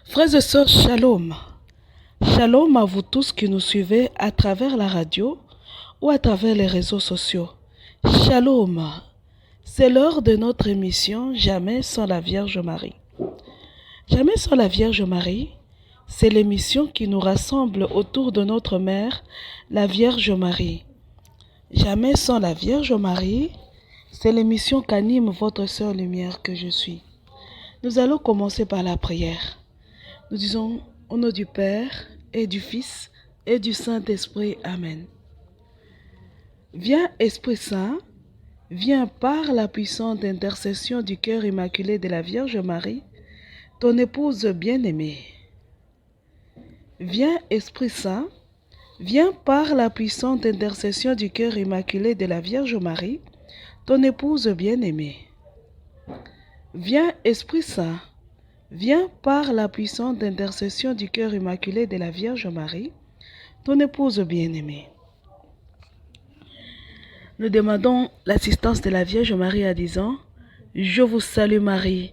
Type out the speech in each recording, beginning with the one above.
Frères et sœurs, shalom. Shalom à vous tous qui nous suivez à travers la radio ou à travers les réseaux sociaux. Shalom. C'est l'heure de notre émission Jamais sans la Vierge Marie. Jamais sans la Vierge Marie, c'est l'émission qui nous rassemble autour de notre mère, la Vierge Marie. Jamais sans la Vierge Marie, c'est l'émission qu'anime votre sœur lumière que je suis. Nous allons commencer par la prière. Nous disons au nom du Père et du Fils et du Saint-Esprit. Amen. Viens Esprit Saint, viens par la puissante intercession du cœur immaculé de la Vierge Marie, ton épouse bien-aimée. Viens Esprit Saint, viens par la puissante intercession du cœur immaculé de la Vierge Marie, ton épouse bien-aimée. Viens Esprit Saint, viens par la puissante intercession du cœur immaculé de la Vierge Marie, ton épouse bien-aimée. Nous demandons l'assistance de la Vierge Marie en disant « Je vous salue Marie,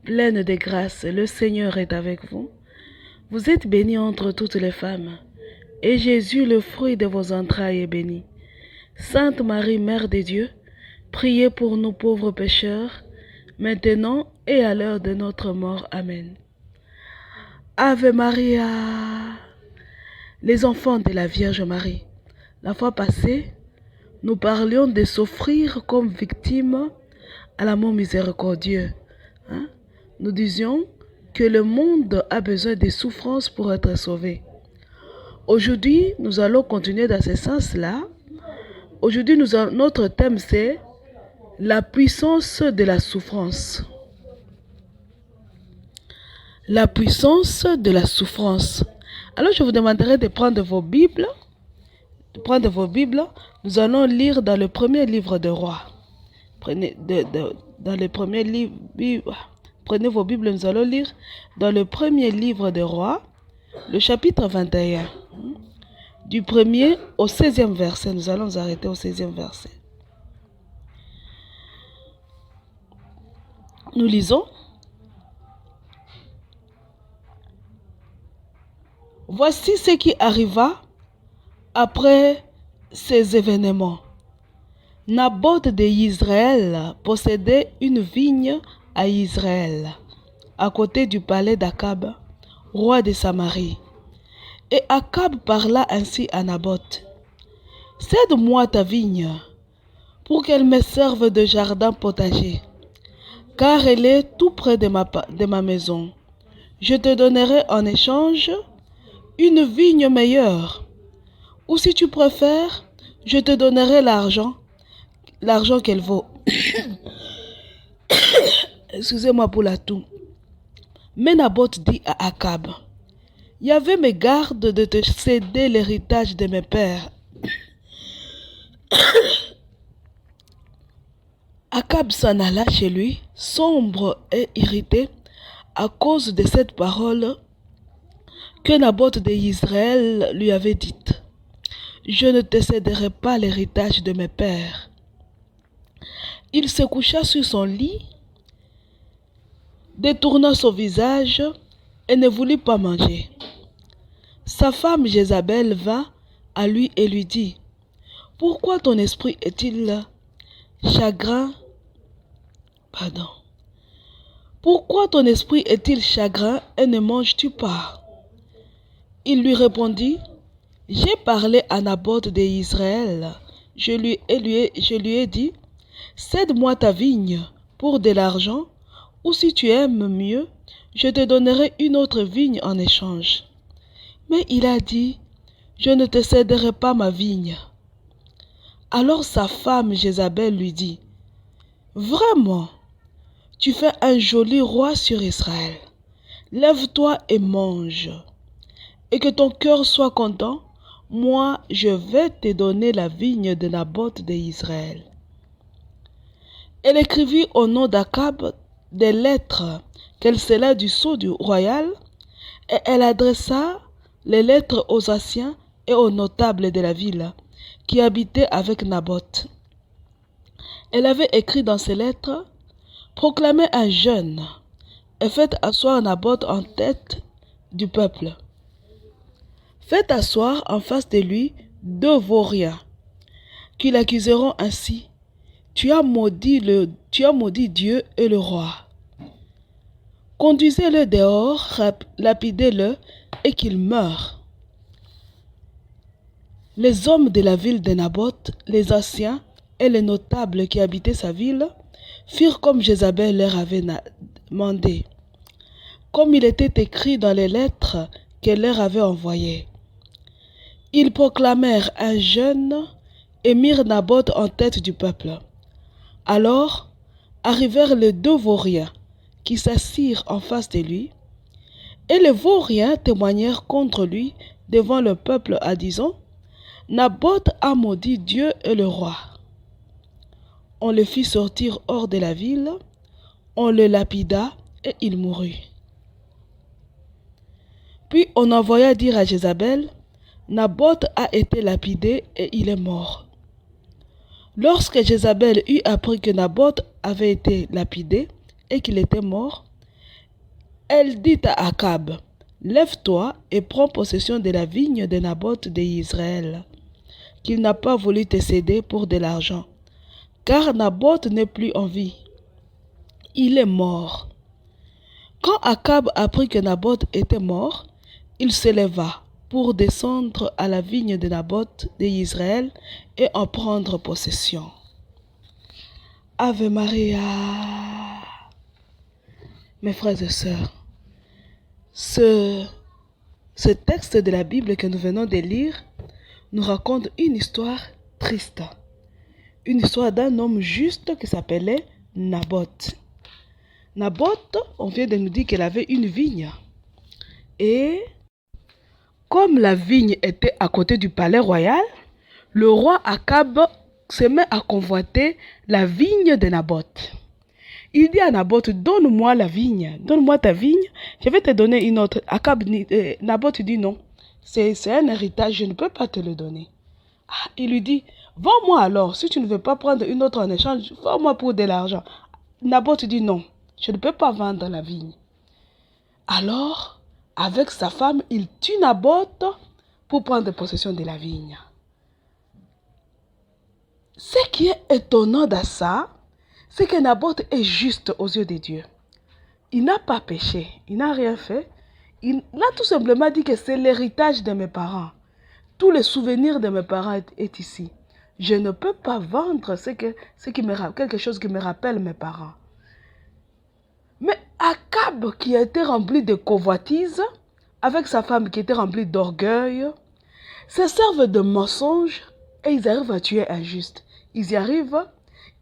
pleine de grâce, le Seigneur est avec vous. Vous êtes bénie entre toutes les femmes, et Jésus, le fruit de vos entrailles, est béni. Sainte Marie, Mère de Dieu, priez pour nous pauvres pécheurs, maintenant et à l'heure de notre mort. Amen. Ave Maria. Les enfants de la Vierge Marie. La fois passée, nous parlions de s'offrir comme victime à l'amour miséricordieux. Nous disions que le monde a besoin de souffrances pour être sauvé. Aujourd'hui, nous allons continuer dans ce sens-là. Aujourd'hui, notre thème, c'est la puissance de la souffrance. La puissance de la souffrance. Alors, je vous demanderai de prendre vos Bibles. Nous allons lire dans le premier livre des rois. Prenez vos Bibles, nous allons lire dans le premier livre des rois, le chapitre 21. Du 1er au 16e verset. Nous allons nous arrêter au 16e verset. Nous lisons. Voici ce qui arriva après ces événements. Naboth de Israël possédait une vigne à Israël, à côté du palais d'Akab, roi de Samarie. Et Akab parla ainsi à Naboth. « Cède-moi ta vigne, pour qu'elle me serve de jardin potager, car elle est tout près de ma maison. Je te donnerai en échange une vigne meilleure. Ou si tu préfères, je te donnerai l'argent qu'elle vaut. » Excusez-moi pour la toux. Mais Naboth dit à Akab, « Yahvé me garde de te céder l'héritage de mes pères. » Akab s'en alla chez lui, sombre et irrité, à cause de cette parole que Naboth de Israël lui avait dite. « Je ne te céderai pas l'héritage de mes pères. » Il se coucha sur son lit, détourna son visage et ne voulut pas manger. Sa femme Jézabel vint à lui et lui dit, « Pourquoi ton esprit est-il chagrin? Pourquoi ton esprit est-il chagrin et ne manges-tu pas? » Il lui répondit, « J'ai parlé à Naboth de Israël. Je lui ai dit, cède-moi ta vigne pour de l'argent, ou si tu aimes mieux, je te donnerai une autre vigne en échange. » Mais il a dit, « Je ne te céderai pas ma vigne. » Alors sa femme Jézabel lui dit, « Vraiment, tu fais un joli roi sur Israël. Lève-toi et mange. Et que ton cœur soit content, moi je vais te donner la vigne de Naboth de Israël. » Elle écrivit au nom d'Akab des lettres qu'elle scella du sceau du royal, et elle adressa les lettres aux anciens et aux notables de la ville qui habitaient avec Naboth. Elle avait écrit dans ces lettres, « Proclamez un jeûne et faites asseoir Naboth en tête du peuple. Faites asseoir en face de lui 2 vauriens qui l'accuseront ainsi. Tu as maudit Dieu et le roi. Conduisez-le dehors, lapidez-le et qu'il meure. Les hommes de la ville de Naboth, les anciens et les notables qui habitaient sa ville, firent comme Jézabel leur avait demandé, comme il était écrit dans les lettres qu'elle leur avait envoyées. Ils proclamèrent un jeûne et mirent Naboth en tête du peuple. Alors arrivèrent les 2 vauriens qui s'assirent en face de lui, et les vauriens témoignèrent contre lui devant le peuple en disant, Naboth a maudit Dieu et le roi. On le fit sortir hors de la ville, on le lapida et il mourut. Puis on envoya dire à Jézabel, Naboth a été lapidé et il est mort. Lorsque Jézabel eut appris que Naboth avait été lapidé et qu'il était mort, elle dit à Akab, lève-toi et prends possession de la vigne de Naboth d'Israël, qu'il n'a pas voulu te céder pour de l'argent, car Naboth n'est plus en vie. Il est mort. Quand Akab apprit que Naboth était mort, il se leva pour descendre à la vigne de Naboth d'Israël et en prendre possession. Ave Maria. Mes frères et sœurs, ce texte de la Bible que nous venons de lire nous raconte une histoire triste. Une histoire d'un homme juste qui s'appelait Naboth. Naboth, on vient de nous dire qu'elle avait une vigne. Et comme la vigne était à côté du palais royal, le roi Akab se met à convoiter la vigne de Naboth. Il dit à Naboth, donne-moi la vigne, donne-moi ta vigne, je vais te donner une autre. Naboth dit non, c'est un héritage, je ne peux pas te le donner. Il lui dit, vends-moi alors, si tu ne veux pas prendre une autre en échange, vends-moi pour de l'argent. Naboth dit non, je ne peux pas vendre la vigne. Alors, avec sa femme, il tue Naboth pour prendre possession de la vigne. Ce qui est étonnant dans ça, c'est que Naboth est juste aux yeux de Dieu. Il n'a pas péché, il n'a rien fait. Il a tout simplement dit que c'est l'héritage de mes parents. Tous les souvenirs de mes parents est ici. Je ne peux pas vendre quelque chose qui me rappelle mes parents. Mais Akab, qui a été rempli de convoitise, avec sa femme qui était remplie d'orgueil, se servent de mensonges et ils arrivent à tuer un juste. Ils y arrivent,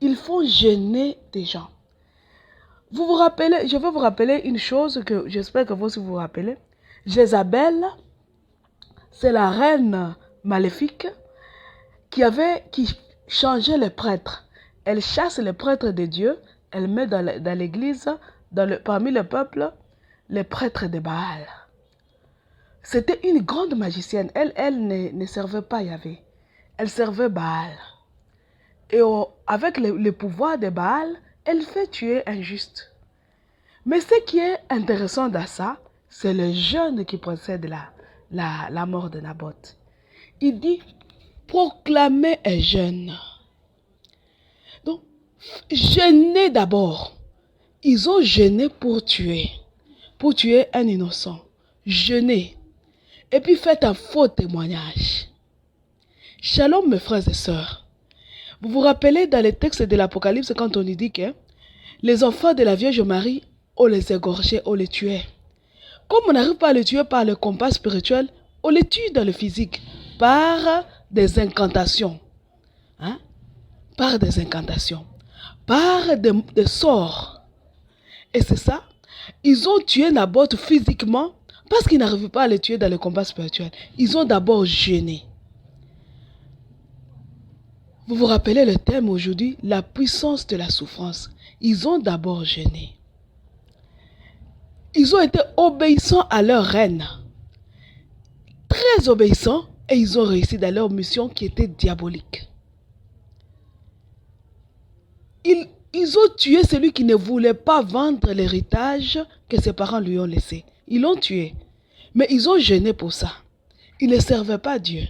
ils font gêner des gens. Vous vous rappelez, je vais vous rappeler une chose que j'espère que vous aussi vous vous rappelez. Jézabel, c'est la reine maléfique qui changeait les prêtres. Elle chasse les prêtres de Dieu, elle met dans l'église, parmi le peuple, les prêtres de Baal. C'était une grande magicienne. Elle ne servait pas Yahvé. Elle servait Baal. Et avec le pouvoir de Baal, elle fait tuer un juste. Mais ce qui est intéressant dans ça, c'est le jeûne qui précède la mort de Naboth. Il dit, proclamez un jeûne. Donc, jeûnez d'abord. Ils ont jeûné pour tuer un innocent. Jeûnez. Et puis faites un faux témoignage. Shalom mes frères et sœurs. Vous vous rappelez dans les textes de l'Apocalypse quand on nous dit que les enfants de la Vierge Marie, on les égorgeait, on les tuait. Comme on n'arrive pas à les tuer par le combat spirituel, on les tue dans le physique par des incantations. Par des incantations. Par des sorts. Et c'est ça. Ils ont tué Naboth physiquement parce qu'ils n'arrivaient pas à le tuer dans le combat spirituel. Ils ont d'abord jeûné. Vous vous rappelez le thème aujourd'hui, la puissance de la souffrance. Ils ont d'abord jeûné. Ils ont été obéissants à leur reine. Très obéissants, et ils ont réussi dans leur mission qui était diabolique. Ils ont tué celui qui ne voulait pas vendre l'héritage que ses parents lui ont laissé. Ils l'ont tué. Mais ils ont jeûné pour ça. Ils ne servaient pas Dieu.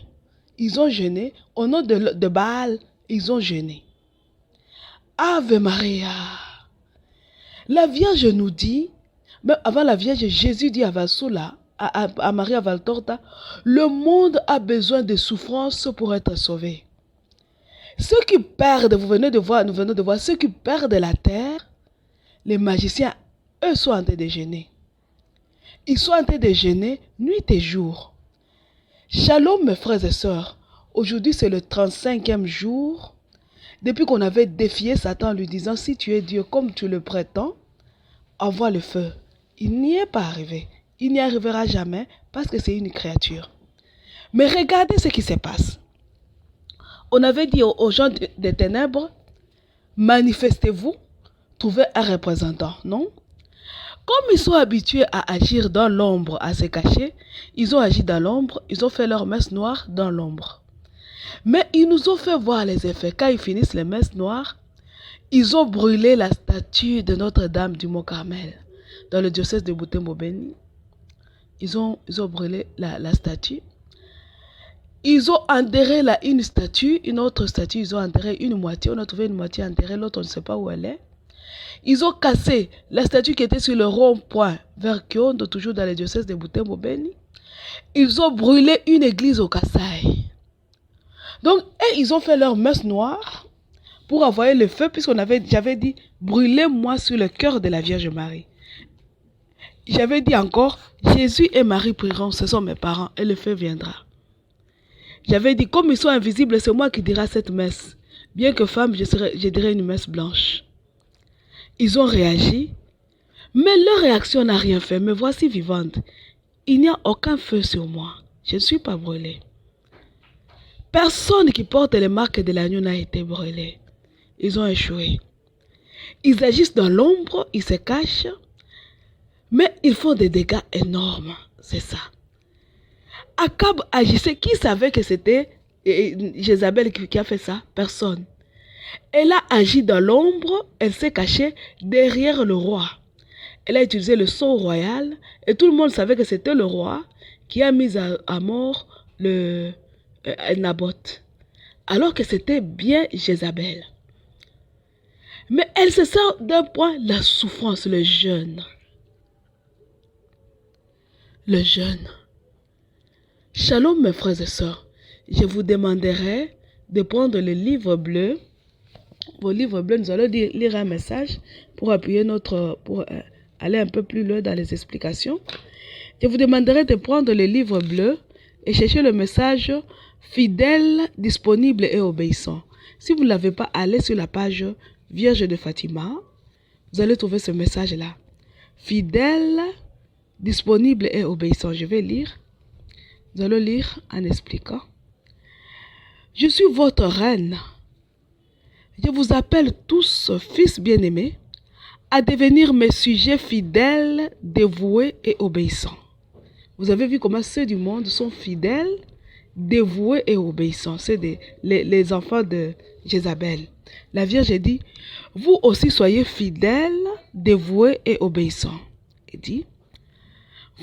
Ils ont jeûné. Au nom de Baal, ils ont jeûné. Ave Maria. La Vierge nous dit, même avant la Vierge, Jésus dit à Vassoula, à Maria Valtorta, le monde a besoin de souffrance pour être sauvé. Ceux qui perdent, nous venons de voir, ceux qui perdent la terre, les magiciens, eux sont en train de jeûner. Ils sont en train de jeûner nuit et jour. Shalom mes frères et sœurs, aujourd'hui c'est le 35e jour, depuis qu'on avait défié Satan en lui disant, si tu es Dieu comme tu le prétends, envoie le feu. Il n'y est pas arrivé. Il n'y arrivera jamais parce que c'est une créature. Mais regardez ce qui se passe. On avait dit aux gens des ténèbres, manifestez-vous, trouvez un représentant, non? Comme ils sont habitués à agir dans l'ombre, à se cacher, ils ont agi dans l'ombre, ils ont fait leur messe noire dans l'ombre. Mais ils nous ont fait voir les effets. Quand ils finissent les messes noires, ils ont brûlé la statue de Notre-Dame du Mont-Carmel dans le diocèse de Butembo-Beni. Ils ont brûlé la statue. Ils ont enterré une statue, une autre statue, ils ont enterré une moitié. On a trouvé une moitié enterrée, l'autre on ne sait pas où elle est. Ils ont cassé la statue qui était sur le rond-point vers Kyondo, toujours dans le diocèse de Butembo-Beni. Ils ont brûlé une église au Kasaï. Donc, ils ont fait leur messe noire pour envoyer le feu, j'avais dit, brûlez-moi sur le cœur de la Vierge Marie. J'avais dit encore, Jésus et Marie prieront, ce sont mes parents, et le feu viendra. J'avais dit, comme ils sont invisibles, c'est moi qui dirai cette messe. Bien que femme, je dirais une messe blanche. Ils ont réagi, mais leur réaction n'a rien fait. Me voici vivante. Il n'y a aucun feu sur moi. Je ne suis pas brûlée. Personne qui porte les marques de l'agneau n'a été brûlé. Ils ont échoué. Ils agissent dans l'ombre, ils se cachent, mais ils font des dégâts énormes. C'est ça. Akab agissait. Qui savait que c'était Jézabel qui a fait ça? Personne. Elle a agi dans l'ombre, elle s'est cachée derrière le roi. Elle a utilisé le sceau royal et tout le monde savait que c'était le roi qui a mis à mort Naboth. Alors que c'était bien Jézabel. Mais elle se sert d'un point, la souffrance, le jeûne. Le jeûne. Shalom mes frères et sœurs. Je vous demanderai de prendre le livre bleu. Vos livres bleus, nous allons lire un message pour appuyer pour aller un peu plus loin dans les explications. Je vous demanderai de prendre le livre bleu et chercher le message fidèle, disponible et obéissant. Si vous ne l'avez pas, allez sur la page Vierge de Fatima. Vous allez trouver ce message-là. Fidèle, disponible et obéissant. Je vais lire. Nous allons lire en expliquant. Je suis votre reine. Je vous appelle tous, fils bien-aimés, à devenir mes sujets fidèles, dévoués et obéissants. Vous avez vu comment ceux du monde sont fidèles, dévoués et obéissants. C'est les enfants de Jézabel. La Vierge dit, vous aussi soyez fidèles, dévoués et obéissants. Elle dit,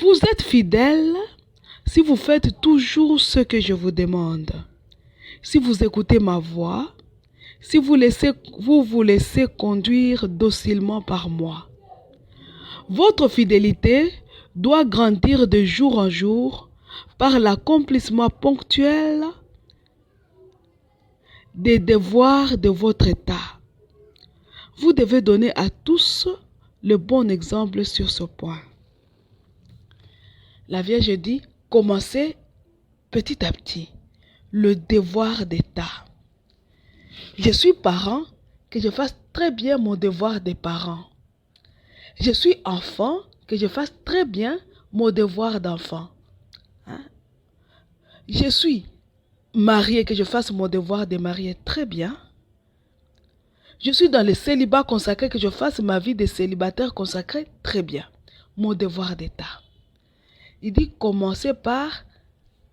vous êtes fidèles si vous faites toujours ce que je vous demande. Si vous écoutez ma voix, si vous vous laissez conduire docilement par moi. Votre fidélité doit grandir de jour en jour par l'accomplissement ponctuel des devoirs de votre état. Vous devez donner à tous le bon exemple sur ce point. La Vierge dit, commencez petit à petit le devoir d'état. Je suis parent, que je fasse très bien mon devoir de parent. Je suis enfant, que je fasse très bien mon devoir d'enfant. Je suis marié, que je fasse mon devoir de marié très bien. Je suis dans le célibat consacré, que je fasse ma vie de célibataire consacré très bien. Mon devoir d'état. Il dit commencer par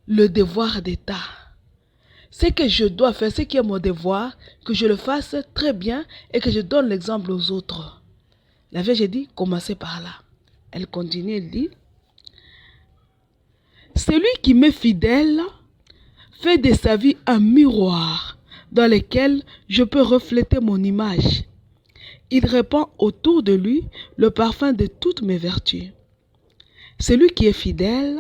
le devoir d'état. Ce que je dois faire, ce qui est mon devoir, que je le fasse très bien et que je donne l'exemple aux autres. La Vierge dit, commencez par là. Elle continue, elle dit, celui qui m'est fidèle fait de sa vie un miroir dans lequel je peux refléter mon image. Il répand autour de lui le parfum de toutes mes vertus. Celui qui est fidèle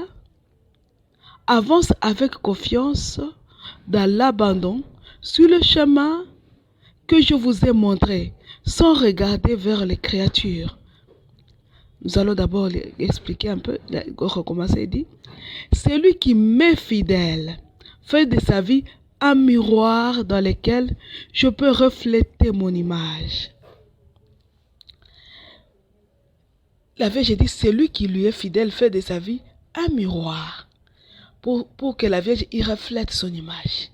avance avec confiance dans l'abandon sur le chemin que je vous ai montré, sans regarder vers les créatures. Nous allons d'abord expliquer un peu, recommencer, il dit, celui qui m'est fidèle fait de sa vie un miroir dans lequel je peux refléter mon image. La Vierge dit, celui qui lui est fidèle fait de sa vie un miroir pour que la Vierge y reflète son image.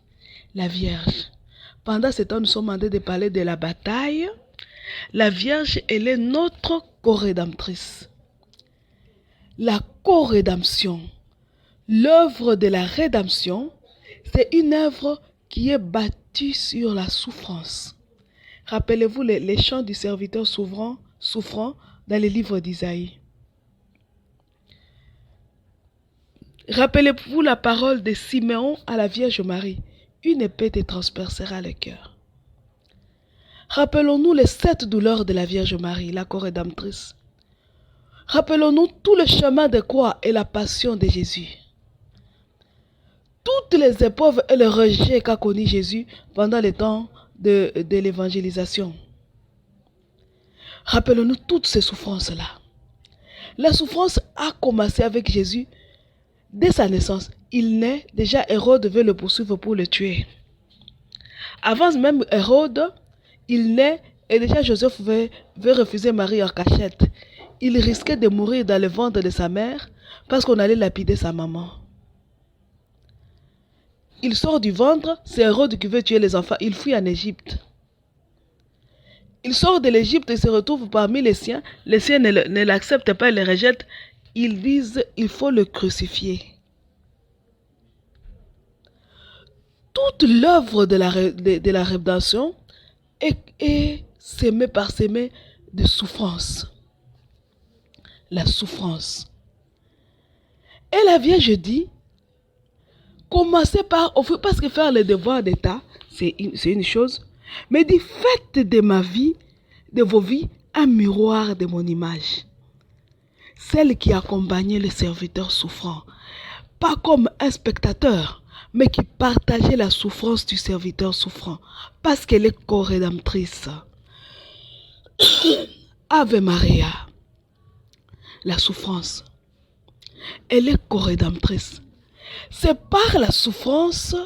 La Vierge. Pendant ce temps, nous sommes en train de parler de la bataille. La Vierge, elle est notre co-rédemptrice. La co-rédemption, l'œuvre de la rédemption, c'est une œuvre qui est bâtie sur la souffrance. Rappelez-vous les chants du serviteur souffrant dans les livres d'Isaïe. Rappelez-vous la parole de Siméon à la Vierge Marie. Une épée te transpercera le cœur. Rappelons-nous les 7 douleurs de la Vierge Marie, la co-rédemptrice. Rappelons-nous tout le chemin de croix et la passion de Jésus. Toutes les épreuves et le rejet qu'a connu Jésus pendant le temps de l'évangélisation. Rappelons-nous toutes ces souffrances-là. La souffrance a commencé avec Jésus dès sa naissance. Il naît, déjà Hérode veut le poursuivre pour le tuer. Avant même Hérode, il naît et déjà Joseph veut refuser Marie en cachette. Il risquait de mourir dans le ventre de sa mère parce qu'on allait lapider sa maman. Il sort du ventre, c'est Hérode qui veut tuer les enfants. Il fuit en Égypte. Il sort de l'Égypte et se retrouve parmi les siens. Les siens ne l'acceptent pas, ils le rejettent. Ils disent il faut le crucifier. Toute l'œuvre de la rédemption est semée de souffrance. La souffrance. Et la Vierge dit, commencez par offrir, parce que faire le devoir d'État, c'est une chose, mais dit, faites de ma vie, de vos vies, un miroir de mon image. Celle qui accompagnait le serviteur souffrant, pas comme un spectateur, mais qui partageait la souffrance du serviteur souffrant, parce qu'elle est co-rédemptrice. Ave Maria, la souffrance, elle est co-rédemptrice. C'est par la souffrance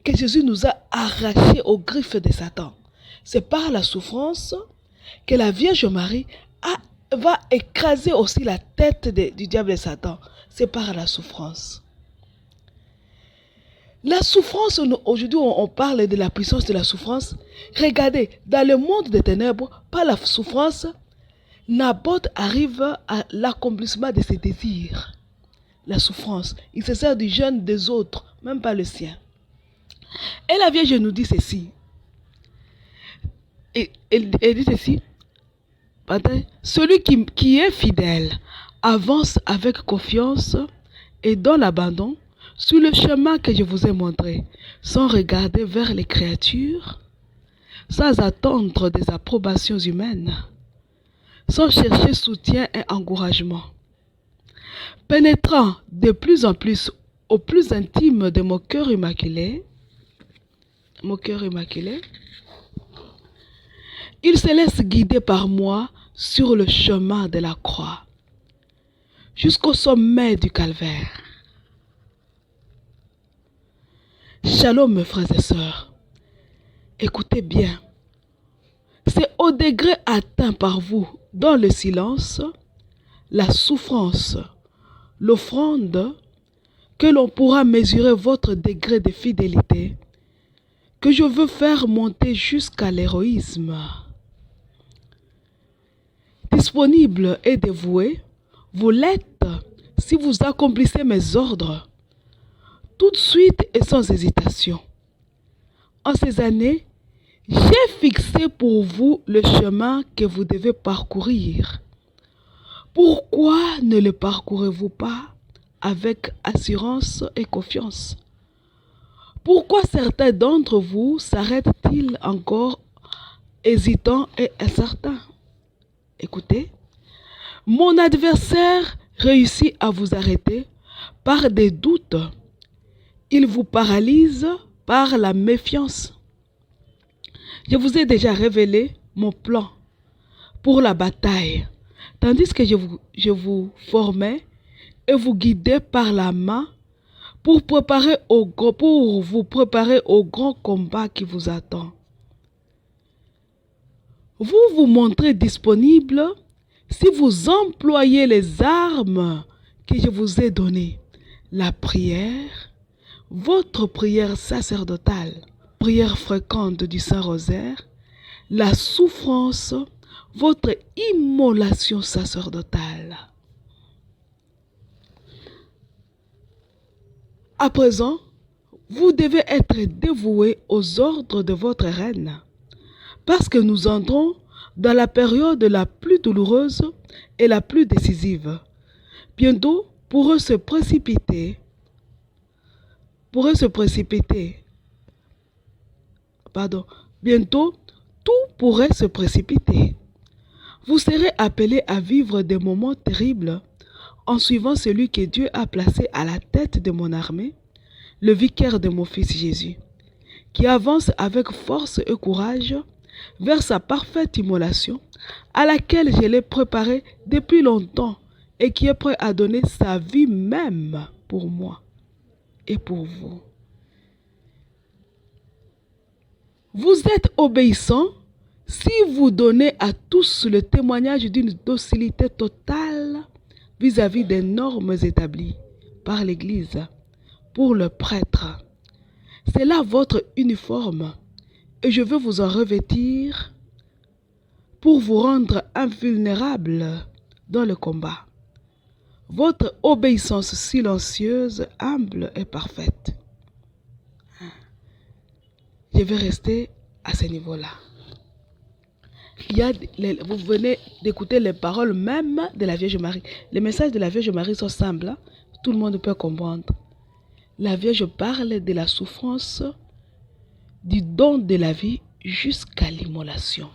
que Jésus nous a arrachés aux griffes de Satan. C'est par la souffrance que la Vierge Marie va écraser aussi la tête du diable et de Satan. C'est par la souffrance. La souffrance, aujourd'hui on parle de la puissance de la souffrance. Regardez, dans le monde des ténèbres, par la souffrance, Naboth arrive à l'accomplissement de ses désirs. La souffrance, il se sert du jeûne des autres, même pas le sien. Et la Vierge nous dit ceci. Elle dit ceci. Celui qui est fidèle avance avec confiance et dans l'abandon sur le chemin que je vous ai montré, sans regarder vers les créatures, sans attendre des approbations humaines, sans chercher soutien et encouragement. Pénétrant de plus en plus au plus intime de mon cœur immaculé, il se laisse guider par moi sur le chemin de la croix, jusqu'au sommet du calvaire. Shalom mes frères et sœurs, écoutez bien, c'est au degré atteint par vous dans le silence, la souffrance, l'offrande, que l'on pourra mesurer votre degré de fidélité, que je veux faire monter jusqu'à l'héroïsme. Disponible et dévoué, vous l'êtes si vous accomplissez mes ordres, tout de suite et sans hésitation. En ces années, j'ai fixé pour vous le chemin que vous devez parcourir. Pourquoi ne le parcourez-vous pas avec assurance et confiance? Pourquoi certains d'entre vous s'arrêtent-ils encore hésitants et incertains? Écoutez, mon adversaire réussit à vous arrêter par des doutes. Il vous paralyse par la méfiance. Je vous ai déjà révélé mon plan pour la bataille, tandis que je vous formais et vous guidais par la main pour vous préparer au grand combat qui vous attend. Vous vous montrez disponible si vous employez les armes que je vous ai données. La prière, votre prière sacerdotale, prière fréquente du Saint-Rosaire, la souffrance, votre immolation sacerdotale. À présent, vous devez être dévoué aux ordres de votre reine, parce que nous entrons dans la période la plus douloureuse et la plus décisive. Bientôt pourrait se précipiter, bientôt tout pourrait se précipiter. Vous serez appelés à vivre des moments terribles en suivant celui que Dieu a placé à la tête de mon armée, le vicaire de mon Fils Jésus, qui avance avec force et courage vers sa parfaite immolation, à laquelle je l'ai préparé depuis longtemps et qui est prêt à donner sa vie même pour moi et pour vous. Vous êtes obéissants si vous donnez à tous le témoignage d'une docilité totale vis-à-vis des normes établies par l'Église pour le prêtre. C'est là votre uniforme et je veux vous en revêtir pour vous rendre invulnérable dans le combat. Votre obéissance silencieuse, humble et parfaite. Je vais rester à ce niveau-là. Vous venez d'écouter les paroles même de la Vierge Marie. Les messages de la Vierge Marie sont simples, hein? Tout le monde peut comprendre. La Vierge parle de la souffrance, du don de la vie jusqu'à l'immolation.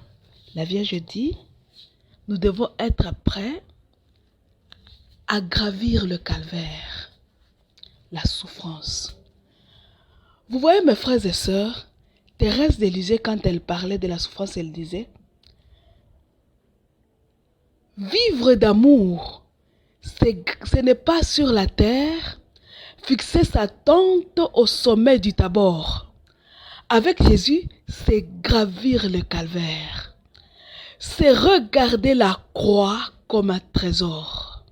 La Vierge dit, nous devons être prêts à gravir le calvaire, la souffrance. Vous voyez mes frères et sœurs, Thérèse de Lisieux, quand elle parlait de la souffrance, elle disait, vivre d'amour, ce n'est pas sur la terre, fixer sa tente au sommet du Tabor. Avec Jésus, c'est gravir le calvaire. C'est regarder la croix comme un trésor.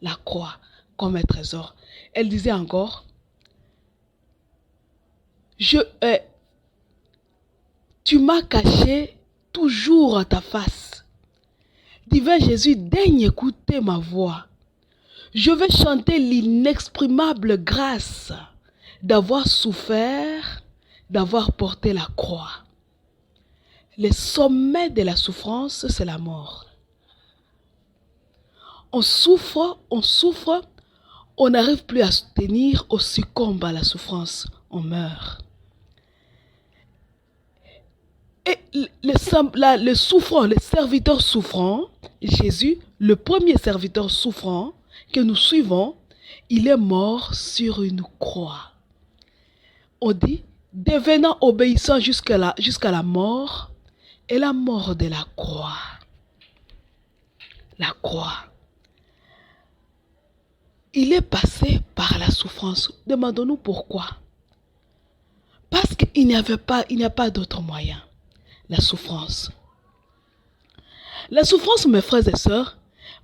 La croix comme un trésor. Elle disait encore, tu m'as caché toujours à ta face. Divin Jésus, daigne écouter ma voix. Je vais chanter l'inexprimable grâce d'avoir souffert, d'avoir porté la croix. Le sommet de la souffrance, c'est la mort. On souffre, on n'arrive plus à se tenir, on succombe à la souffrance, on meurt. Et le souffrant, le serviteur souffrant, Jésus, le premier serviteur souffrant que nous suivons, il est mort sur une croix. On dit, devenant obéissant jusqu'à la mort, et la mort de la croix. La croix. Il est passé par la souffrance. Demandons-nous pourquoi. Parce qu'il n'y a pas d'autre moyen. La souffrance. La souffrance, mes frères et sœurs,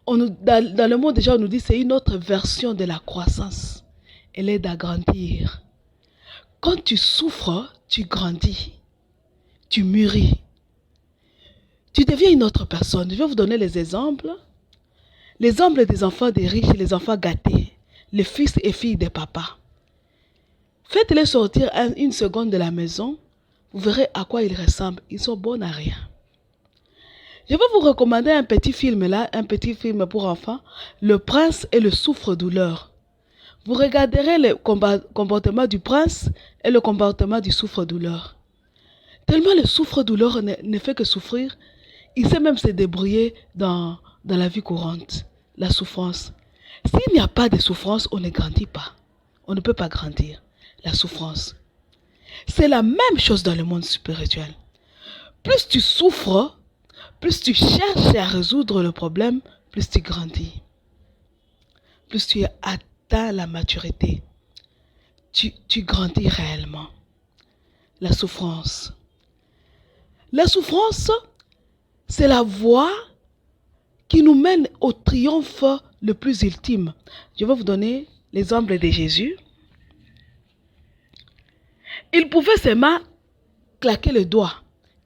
dans le monde déjà, on nous dit que c'est une autre version de la croissance. Elle est d'agrandir. Quand tu souffres, tu grandis. Tu mûris. Tu deviens une autre personne. Je vais vous donner les exemples. L'exemple des enfants des riches et les enfants gâtés. Les fils et filles des papas. Faites-les sortir une seconde de la maison. vous verrez à quoi ils ressemblent. Ils sont bons à rien. Je vais vous recommander un petit film là, un petit film pour enfants, Le Prince et le souffre-douleur. Vous regarderez le comportement du prince et le comportement du souffre-douleur. Tellement le souffre-douleur ne fait que souffrir, il sait même se débrouiller dans la vie courante, la souffrance. S'il n'y a pas de souffrance, on ne grandit pas. On ne peut pas grandir. La souffrance. C'est la même chose dans le monde spirituel. Plus tu souffres, plus tu cherches à résoudre le problème, plus tu grandis. Plus tu atteins la maturité. Tu grandis réellement. La souffrance. La souffrance, c'est la voie qui nous mène au triomphe le plus ultime. Je vais vous donner l'exemple de Jésus. Il pouvait seulement claquer le doigt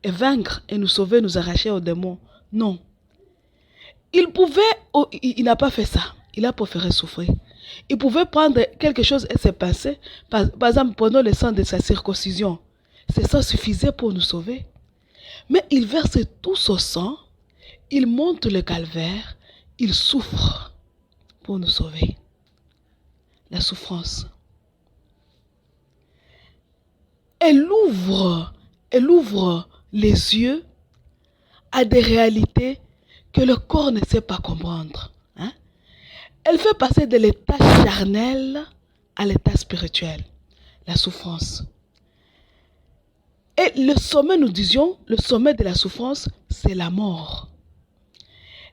et vaincre et nous sauver, nous arracher aux démons. Non. Il n'a pas fait ça. Il a préféré souffrir. Il pouvait prendre quelque chose et se passer. Par exemple, pendant le sang de sa circoncision. C'est ça suffisait pour nous sauver. Mais il verse tout son sang. Il monte le calvaire. Il souffre pour nous sauver. La souffrance. Elle ouvre les yeux à des réalités que le corps ne sait pas comprendre. Hein? Elle fait passer de l'état charnel à l'état spirituel. La souffrance. Et le sommet, nous disions, le sommet de la souffrance, c'est la mort.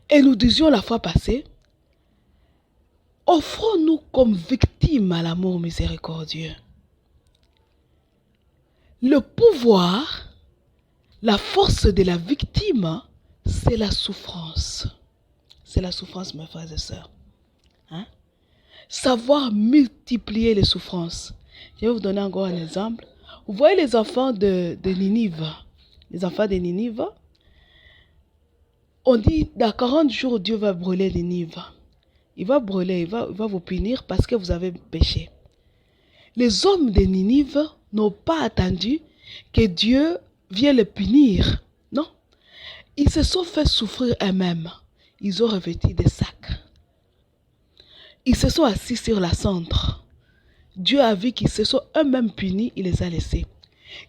Et nous disions la fois passée, offrons-nous comme victimes à l'amour miséricordieux. Le pouvoir, la force de la victime, c'est la souffrance. C'est la souffrance, mes frères et sœurs. Hein? Savoir multiplier les souffrances. Je vais vous donner encore un exemple. Vous voyez les enfants de Ninive. Les enfants de Ninive. On dit, dans 40 jours, Dieu va brûler Ninive. Il va brûler, il va vous punir parce que vous avez péché. Les hommes de Ninive n'ont pas attendu que Dieu vienne les punir. Non. Ils se sont fait souffrir eux-mêmes. Ils ont revêtu des sacs. Ils se sont assis sur la cendre. Dieu a vu qu'ils se sont eux-mêmes punis, il les a laissés.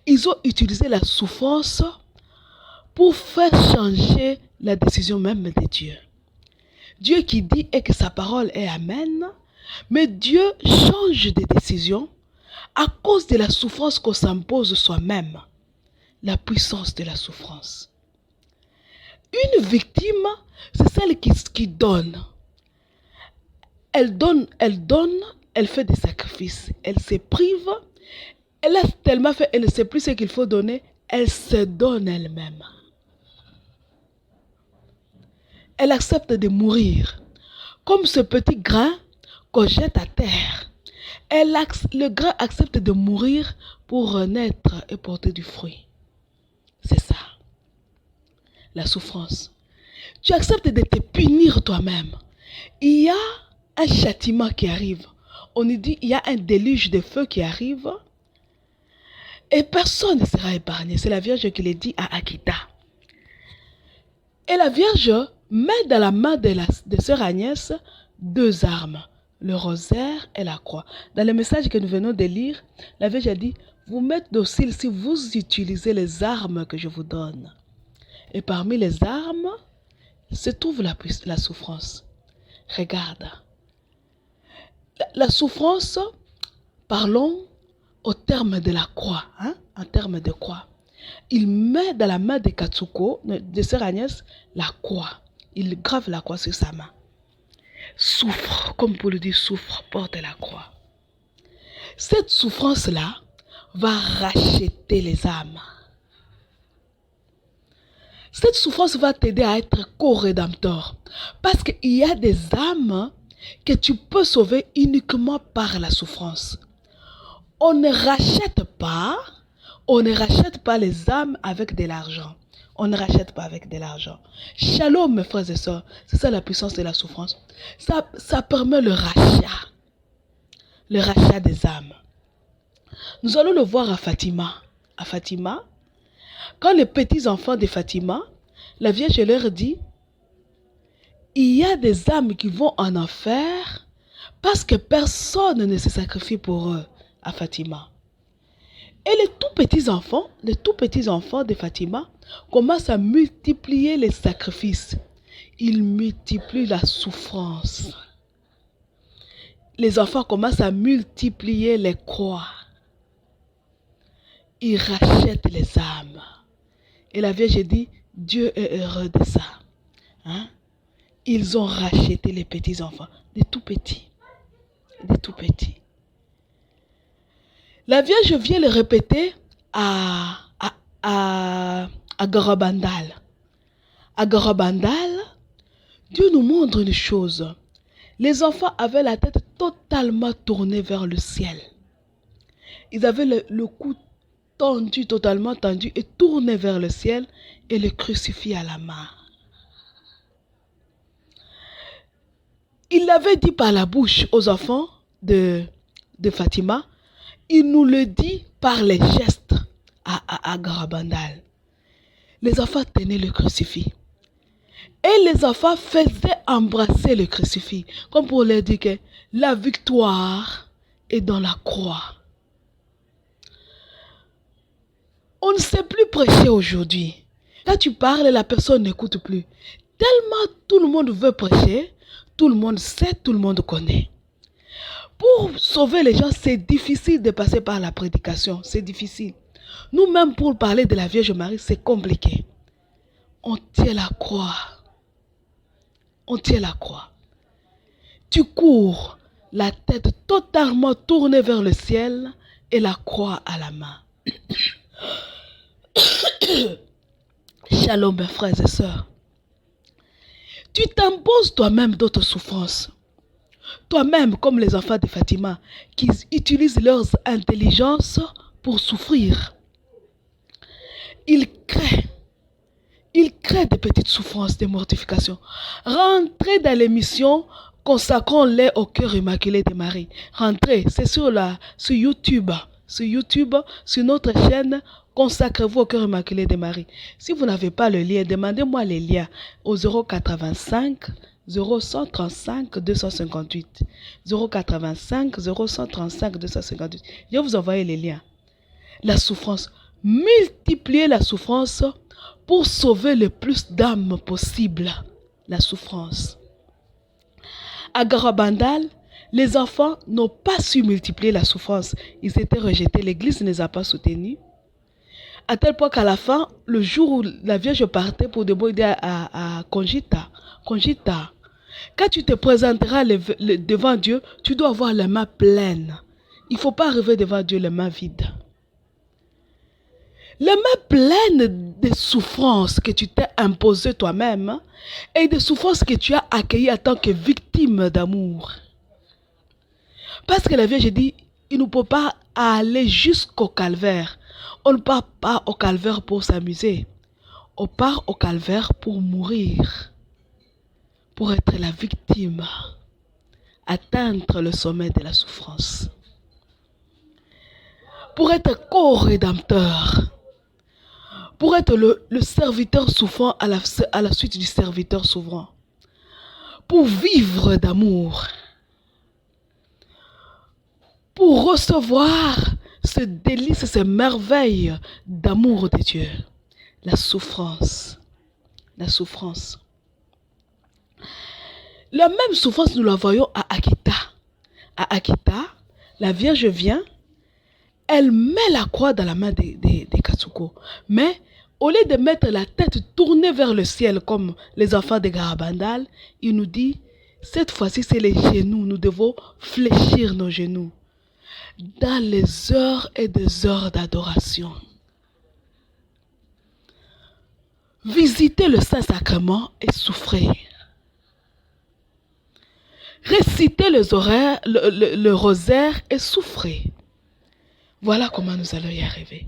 Ils ont utilisé la souffrance pour faire changer la décision même de Dieu. Dieu qui dit et que sa parole est amen, mais Dieu change de décision à cause de la souffrance qu'on s'impose soi-même. La puissance de la souffrance. Une victime, c'est celle qui donne. Elle donne, elle fait des sacrifices. Elle se prive. Elle a tellement fait, elle ne sait plus ce qu'il faut donner. Elle se donne elle-même. Elle accepte de mourir. Comme ce petit grain qu'on jette à terre. Le grain accepte de mourir pour renaître et porter du fruit. C'est ça. La souffrance. Tu acceptes de te punir toi-même. Il y a un châtiment qui arrive. On nous dit il y a un déluge de feu qui arrive. Et personne ne sera épargné. C'est la Vierge qui le dit à Akita. Et la Vierge met dans la main de sœur Agnès 2 armes. Le rosaire et la croix. Dans le message que nous venons de lire, la Vierge a dit, vous m'êtes docile si vous utilisez les armes que je vous donne. Et parmi les armes, se trouve la souffrance. Regarde. La souffrance, parlons au terme de la croix. Hein? En termes de croix. Il met dans la main de Katsuko, de sœur Agnès, la croix. Il grave la croix sur sa main. Souffre, comme pour le dire, souffre, porte la croix. Cette souffrance-là va racheter les âmes. Cette souffrance va t'aider à être co-rédempteur. Parce qu'il y a des âmes que tu peux sauver uniquement par la souffrance. On ne rachète pas les âmes avec de l'argent. On ne rachète pas avec de l'argent. Shalom, mes frères et sœurs, c'est ça la puissance de la souffrance. Ça permet le rachat des âmes. Nous allons le voir à Fatima. À Fatima, Quand les petits-enfants de Fatima, la Vierge leur dit, il y a des âmes qui vont en enfer parce que personne ne se sacrifie pour eux à Fatima. Et les tout petits enfants de Fatima commencent à multiplier les sacrifices. Ils multiplient la souffrance. Les enfants commencent à multiplier les croix. Ils rachètent les âmes. Et la Vierge dit, Dieu est heureux de ça. Hein? Ils ont racheté les petits enfants, des tout petits. Des tout petits. La Vierge vient le répéter à Garabandal. À Garabandal, Dieu nous montre une chose. Les enfants avaient la tête totalement tournée vers le ciel. Ils avaient le cou tendu, totalement tendu et tourné vers le ciel et le crucifix à la main. Il l'avait dit par la bouche aux enfants de Fatima. Il nous le dit par les gestes à Garabandal. Les enfants tenaient le crucifix. Et les enfants faisaient embrasser le crucifix. Comme pour leur dire que la victoire est dans la croix. On ne sait plus prêcher aujourd'hui. Quand tu parles, la personne n'écoute plus. Tellement tout le monde veut prêcher, tout le monde sait, tout le monde connaît. Pour sauver les gens, c'est difficile de passer par la prédication. C'est difficile. Nous-mêmes, pour parler de la Vierge Marie, c'est compliqué. On tient la croix. On tient la croix. Tu cours, la tête totalement tournée vers le ciel et la croix à la main. Shalom, mes frères et sœurs. Tu t'imposes toi-même d'autres souffrances. Toi-même, comme les enfants de Fatima, qui utilisent leurs intelligences pour souffrir. Ils créent des petites souffrances, des mortifications. Rentrez dans l'émission Consacrons-les au cœur immaculé de Marie. Rentrez, c'est sur YouTube. Sur YouTube, sur notre chaîne, consacrez-vous au cœur immaculé de Marie. Si vous n'avez pas le lien, demandez-moi les liens au 085 0135 258. 085 0135 258. Je vais vous envoyer les liens. La souffrance. Multipliez la souffrance pour sauver le plus d'âmes possible. La souffrance. À Garabandal, les enfants n'ont pas su multiplier la souffrance. Ils étaient rejetés. L'église ne les a pas soutenus. À tel point qu'à la fin, le jour où la Vierge partait pour demander à Conchita, quand tu te présenteras devant Dieu, tu dois avoir les mains pleines. Il ne faut pas arriver devant Dieu les mains vides. Les mains pleines de souffrances que tu t'es imposées toi-même et de souffrances que tu as accueillies en tant que victime d'amour. Parce que la Vierge dit, il ne peut pas aller jusqu'au calvaire. On ne part pas au calvaire pour s'amuser. On part au calvaire pour mourir. Pour être la victime. Atteindre le sommet de la souffrance. Pour être co-rédempteur. Pour être le serviteur souffrant à la suite du serviteur souverain. Pour vivre d'amour. Pour recevoir ce délice, ces merveilles d'amour de Dieu. La souffrance. La souffrance. La même souffrance, nous la voyons à Akita. À Akita, la Vierge vient, elle met la croix dans la main des Katsuko. Mais au lieu de mettre la tête tournée vers le ciel comme les enfants de Garabandal, il nous dit, cette fois-ci c'est les genoux, nous devons fléchir nos genoux. Dans les heures et des heures d'adoration. Visitez le Saint-Sacrement et souffrez. Récitez le rosaire et souffrez. Voilà comment nous allons y arriver.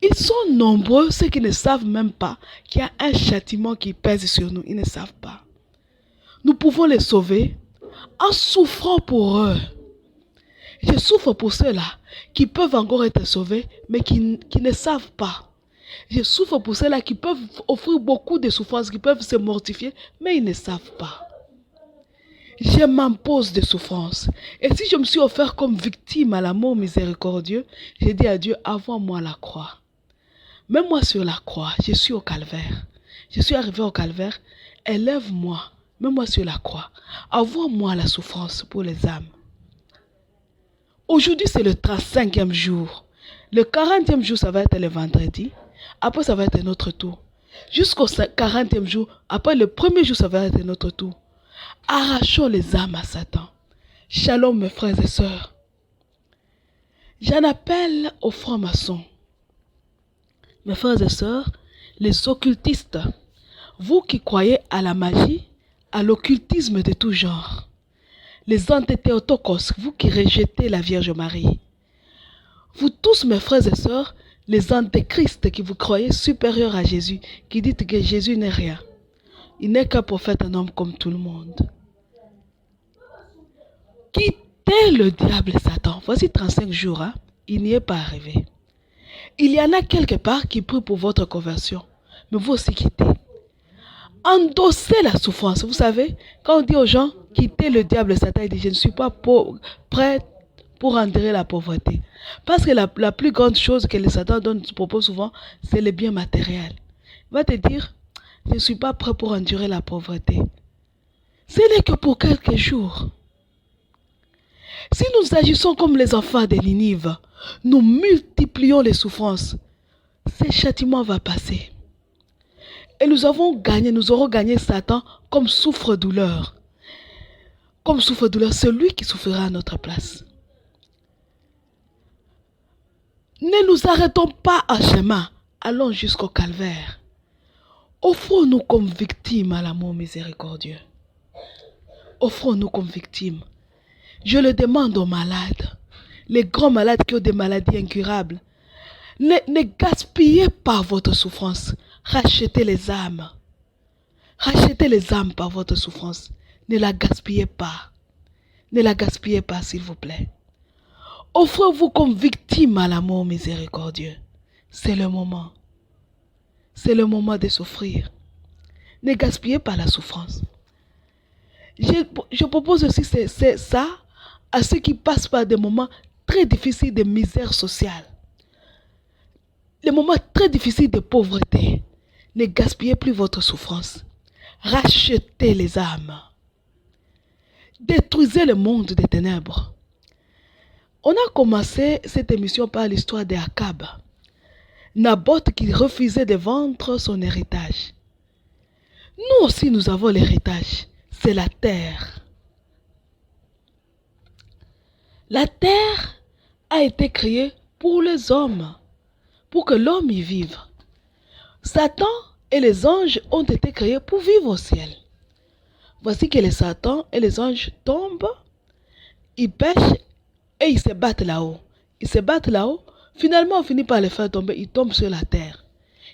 Ils sont nombreux, ceux qui ne savent même pas qu'il y a un châtiment qui pèse sur nous. Ils ne savent pas. Nous pouvons les sauver en souffrant pour eux. Je souffre pour ceux-là qui peuvent encore être sauvés, mais qui ne savent pas. Je souffre pour ceux-là qui peuvent offrir beaucoup de souffrances, qui peuvent se mortifier, mais ils ne savent pas. Je m'impose des souffrances. Et si je me suis offert comme victime à l'amour miséricordieux, j'ai dit à Dieu, envoie-moi la croix. Mets-moi sur la croix, je suis au calvaire. Je suis arrivé au calvaire, élève-moi, mets-moi sur la croix. Envoie-moi la souffrance pour les âmes. Aujourd'hui, c'est le 35e jour. Le 40e jour, ça va être le vendredi. Après, ça va être notre tour. Jusqu'au 40e jour, après le premier jour, ça va être notre tour. Arrachons les âmes à Satan. Shalom, mes frères et sœurs. J'en appelle aux francs-maçons. Mes frères et sœurs, les occultistes, vous qui croyez à la magie, à l'occultisme de tout genre, les antithéotokos, vous qui rejetez la Vierge Marie, vous tous mes frères et sœurs, les antéchristes qui vous croyez supérieurs à Jésus, qui dites que Jésus n'est rien, il n'est qu'un prophète, un homme comme tout le monde. Quittez le diable Satan. Voici 35 jours, hein? Il n'y est pas arrivé. Il y en a quelque part qui prient pour votre conversion. Mais vous aussi quittez. Endossez la souffrance. Vous savez, quand on dit aux gens, quittez le diable Satan, il dit, je ne suis pas prêt pour endurer la pauvreté. Parce que la plus grande chose que le Satan propose souvent, c'est le bien matériel. Il va te dire, je ne suis pas prêt pour endurer la pauvreté. Ce n'est que pour quelques jours. Si nous agissons comme les enfants de Ninive, nous multiplions les souffrances, ce châtiment va passer. Et nous aurons gagné Satan comme souffre-douleur. Comme souffre-douleur, celui qui souffrira à notre place. Ne nous arrêtons pas à chemin, allons jusqu'au calvaire. Offrons-nous comme victimes à l'amour miséricordieux. Offrons-nous comme victimes. Je le demande aux malades, les grands malades qui ont des maladies incurables. Ne gaspillez pas votre souffrance. Rachetez les âmes. Rachetez les âmes par votre souffrance. Ne la gaspillez pas. Ne la gaspillez pas, s'il vous plaît. Offrez-vous comme victime à l'amour miséricordieux. C'est le moment. C'est le moment de souffrir. Ne gaspillez pas la souffrance. Je propose aussi ça à ceux qui passent par des moments très difficiles de misère sociale. Les moments très difficiles de pauvreté. Ne gaspillez plus votre souffrance. Rachetez les âmes. Détruisez le monde des ténèbres. On a commencé cette émission par l'histoire d'Akab. Naboth qui refusait de vendre son héritage. Nous aussi, nous avons l'héritage. C'est la terre. La terre a été créée pour les hommes, pour que l'homme y vive. Satan et les anges ont été créés pour vivre au ciel. Voici que les Satan et les anges tombent, ils pêchent et ils se battent là-haut. Ils se battent là-haut. Finalement, on finit par les faire tomber. Ils tombent sur la terre.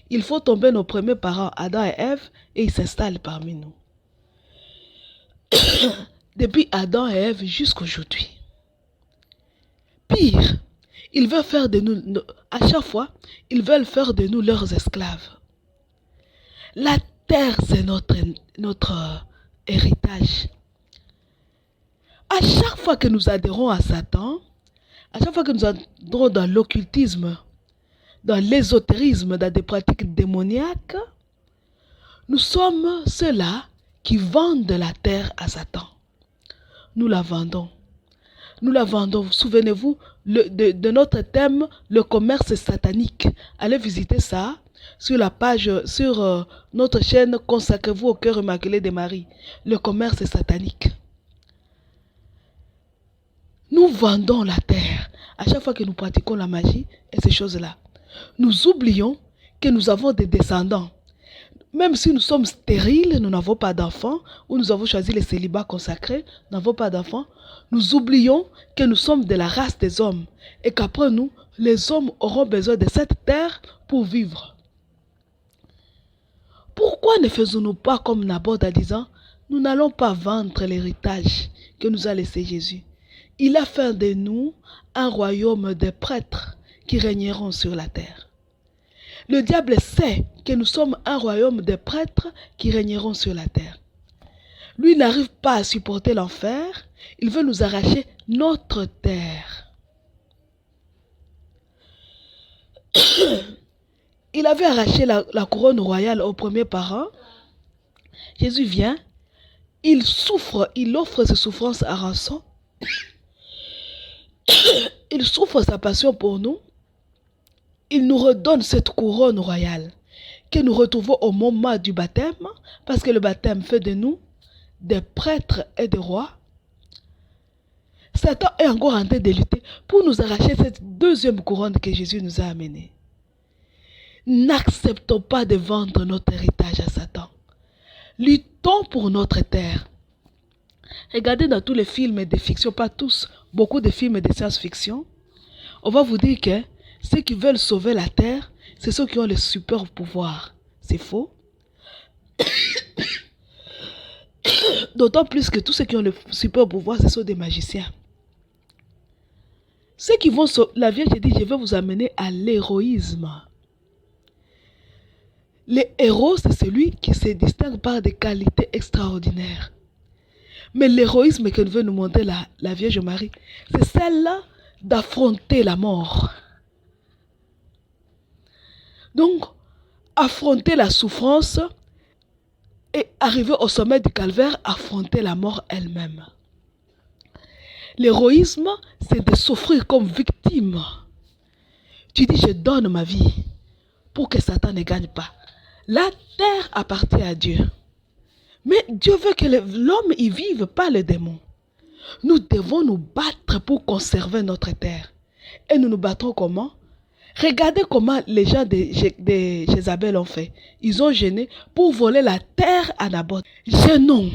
Il faut tomber nos premiers parents, Adam et Ève, et ils s'installent parmi nous. Depuis Adam et Ève jusqu'à aujourd'hui. Pire, ils veulent faire de nous, à chaque fois, ils veulent faire de nous leurs esclaves. La terre, c'est notre héritage. À chaque fois que nous adhérons à Satan, à chaque fois que nous adhérons dans l'occultisme, dans l'ésotérisme, dans des pratiques démoniaques, nous sommes ceux-là qui vendent la terre à Satan. Nous la vendons. Nous la vendons. Souvenez-vous de notre thème, le commerce satanique. Allez visiter ça sur la page, sur notre chaîne Consacrez-vous au cœur immaculé de Marie. Le commerce satanique. Nous vendons la terre. À chaque fois que nous pratiquons la magie et ces choses-là, nous oublions que nous avons des descendants. Même si nous sommes stériles, nous n'avons pas d'enfants, ou nous avons choisi les célibats consacrés, nous n'avons pas d'enfants, nous oublions que nous sommes de la race des hommes et qu'après nous, les hommes auront besoin de cette terre pour vivre. Pourquoi ne faisons-nous pas comme Naboth en disant, nous n'allons pas vendre l'héritage que nous a laissé Jésus. Il a fait de nous un royaume de prêtres qui régneront sur la terre. Le diable sait que nous sommes un royaume de prêtres qui régneront sur la terre. Lui n'arrive pas à supporter l'enfer. Il veut nous arracher notre terre. Il avait arraché la couronne royale aux premiers parents. Jésus vient, il souffre, il offre ses souffrances à rançon. Il souffre sa passion pour nous. Il nous redonne cette couronne royale que nous retrouvons au moment du baptême, parce que le baptême fait de nous des prêtres et des rois. Satan est encore en train de lutter pour nous arracher cette deuxième couronne que Jésus nous a amenée. N'acceptons pas de vendre notre héritage à Satan. Luttons pour notre terre. Regardez dans tous les films de fiction, pas tous, beaucoup de films de science-fiction, on va vous dire que ceux qui veulent sauver la terre, c'est ceux qui ont le super pouvoir. C'est faux. D'autant plus que tous ceux qui ont le super pouvoir, ce sont des magiciens. Ceux qui vont sauver la Vierge dit, je vais vous amener à l'héroïsme. Le héros, c'est celui qui se distingue par des qualités extraordinaires. Mais l'héroïsme que veut nous montrer la Vierge Marie, c'est celle-là d'affronter la mort. Donc, affronter la souffrance et arriver au sommet du calvaire, affronter la mort elle-même. L'héroïsme, c'est de souffrir comme victime. Tu dis, je donne ma vie pour que Satan ne gagne pas. La terre appartient à Dieu. Mais Dieu veut que l'homme y vive, pas le démon. Nous devons nous battre pour conserver notre terre. Et nous nous battrons comment? Regardez comment les gens de Jézabel ont fait. Ils ont gêné pour voler la terre à Naboth. Gênons.